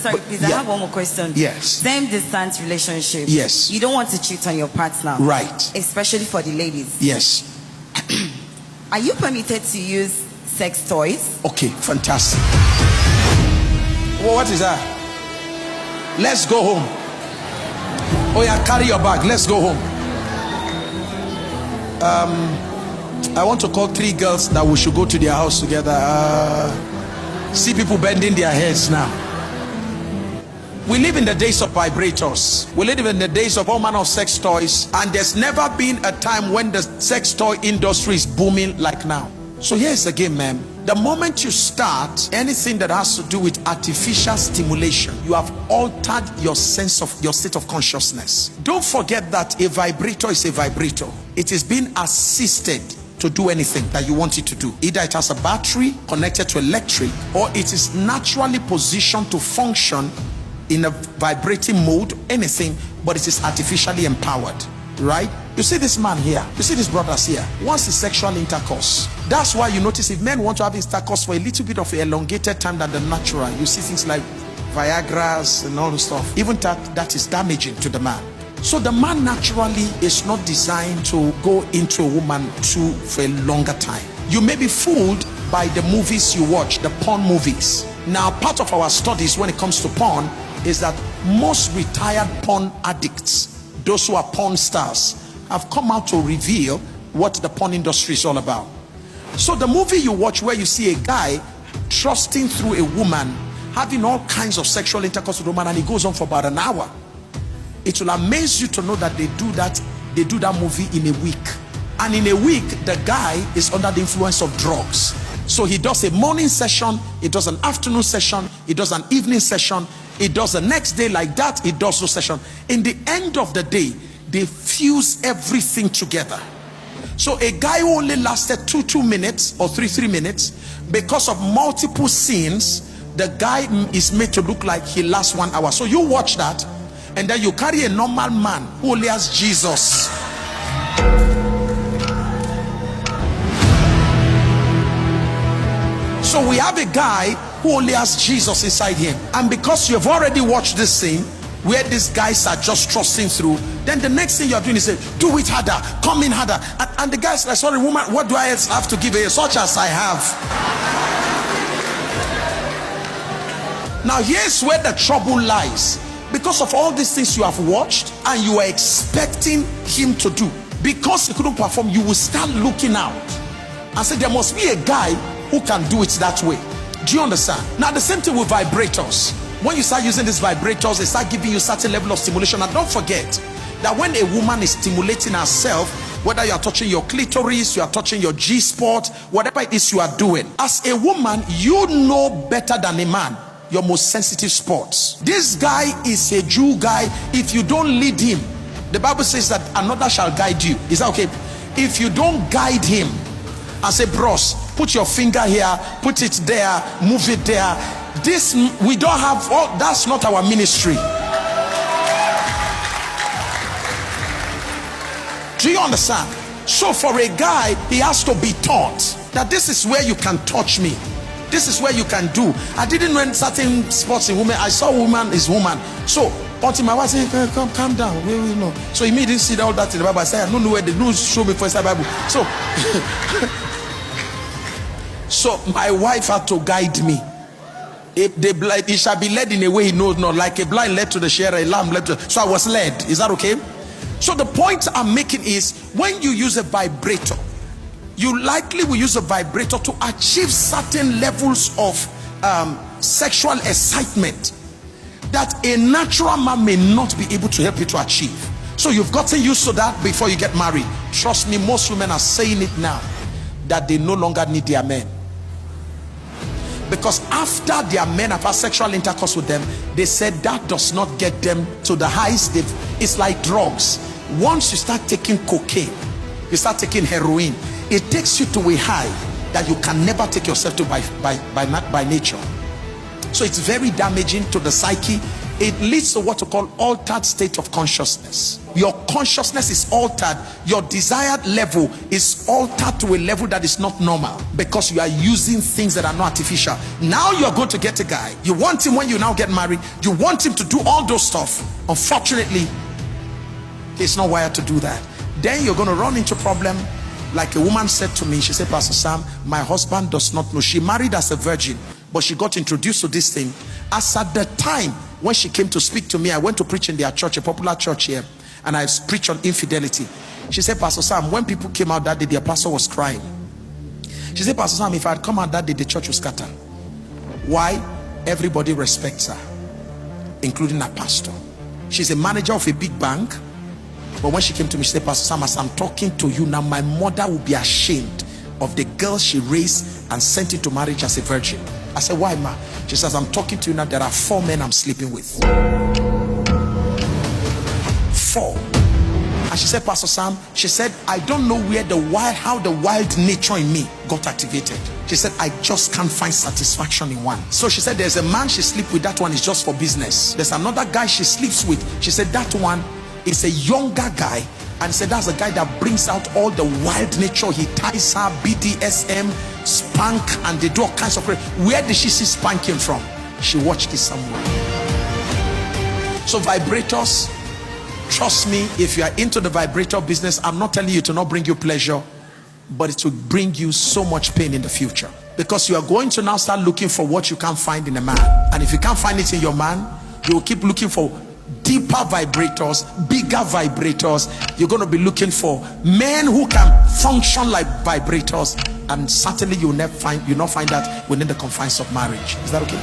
Sorry, please, I have one more question. Yes. Same distance relationship. Yes. You don't want to cheat on your partner. Right. Especially for the ladies. Yes. Are you permitted to use sex toys? Okay, fantastic. Well, what is that? Let's go home. Oh yeah, carry your bag. Let's go home. I want to call 3 girls that we should go to their house together. See people bending their heads now. We live in the days of vibrators. We live in the days of all manner of sex toys, and there's never been a time when the sex toy industry is booming like now. So here's the game, man. The moment you start anything that has to do with artificial stimulation, you have altered your sense of your state of consciousness. Don't forget that a vibrator is a vibrator. It is being assisted to do anything that you want it to do. Either it has a battery connected to electric, or it is naturally positioned to function in a vibrating mode, anything, but it is artificially empowered, right? You see this man here, you see these brothers here, once the sexual intercourse. That's why you notice if men want to have intercourse for a little bit of elongated time than the natural, you see things like Viagra's and all the stuff. Even that is damaging to the man. So the man naturally is not designed to go into a woman for a longer time. You may be fooled by the movies you watch, the porn movies. Now, part of our studies when it comes to porn is that most retired porn addicts, those who are porn stars, have come out to reveal what the porn industry is all about. So the movie you watch where you see a guy trusting through a woman, having all kinds of sexual intercourse with a woman, and it goes on for about an hour. It will amaze you to know that they do that movie in a week. And in a week, the guy is under the influence of drugs. So he does a morning session, he does an afternoon session, he does an evening session, he does the next day like that, he does no session. In the end of the day, they fuse everything together. So a guy who only lasted 2 minutes or 3 minutes, because of multiple scenes, the guy is made to look like he lasts 1 hour. So you watch that, and then you carry a normal man who only has Jesus. So we have a guy who only has Jesus inside him, and because you have already watched this scene where these guys are just trusting through, then the next thing you're doing is say, do it harder, come in harder, and the guy's like, sorry woman, what do I have to give you? Such as I have. Now here's where the trouble lies. Because of all these things you have watched and you are expecting him to do, because he couldn't perform, you will start looking out and say there must be a guy who can do it that way. Do you understand? Now the same thing with vibrators. When you start using these vibrators, they start giving you a certain level of stimulation. And don't forget that when a woman is stimulating herself, whether you are touching your clitoris, you are touching your G-spot, whatever it is you are doing, as a woman, you know better than a man your most sensitive spots. This guy is a Jew guy. If you don't lead him, the Bible says that another shall guide you. Is that okay? If you don't guide him and say, bros, put your finger here, put it there, move it there, this we don't have, all that's not our ministry. Do you understand? So for a guy, he has to be taught that this is where you can touch me, this is where you can do. I didn't know in certain spots in women. I saw woman is woman. So until my wife said, come calm down, we know. So he didn't see all that in the Bible. I said, I don't know where the news show me for the Bible. So so my wife had to guide me. If the blind, he shall be led in a way he knows not, like a blind led to the shearer, a lamb led to. So I was led. Is that okay? So the point I'm making is, when you use a vibrator, you likely will use a vibrator to achieve certain levels of sexual excitement that a natural man may not be able to help you to achieve. So you've gotten used to that before you get married. Trust me, most women are saying it now, that they no longer need their men. Because after their men have had sexual intercourse with them, they said that does not get them to the highs. It's like drugs. Once you start taking cocaine, you start taking heroin, it takes you to a high that you can never take yourself to by nature. So it's very damaging to the psyche, it leads to what we call altered state of consciousness. Your consciousness is altered. Your desired level is altered to a level that is not normal, because you are using things that are not artificial. Now you are going to get a guy. You want him, when you now get married, you want him to do all those stuff. Unfortunately, he's not wired to do that. Then you're going to run into problem. Like a woman said to me, she said, Pastor Sam, my husband does not know. She married as a virgin, but she got introduced to this thing. As at the time when she came to speak to me, I went to preach in their church, a popular church here, and I preached on infidelity. She said, Pastor Sam, when people came out that day, their pastor was crying. She said, Pastor Sam, if I had come out that day, the church would scatter. Why? Everybody respects her, including her pastor. She's a manager of a big bank. But when she came to me, she said, Pastor Sam, as I'm talking to you now, my mother will be ashamed of the girl she raised and sent into marriage as a virgin. I said, why, ma? She says, I'm talking to you now, there are 4 men I'm sleeping with. 4. And she said, Pastor Sam, she said, I don't know where how the wild nature in me got activated. She said, I just can't find satisfaction in one. So she said, there's a man she sleeps with, that one is just for business. There's another guy she sleeps with. She said, that one is a younger guy, and said that's a guy that brings out all the wild nature. He ties her, BDSM, spank, and they do all kinds of. Where did she see spanking from? She watched it somewhere. So vibrators, trust me, if you are into the vibrator business, I'm not telling you to not bring you pleasure, but it will bring you so much pain in the future, because you are going to now start looking for what you can't find in a man. And if you can't find it in your man, you will keep looking for deeper vibrators, bigger vibrators. You're going to be looking for men who can function like vibrators, and certainly you'll not find that within the confines of marriage. Is that okay?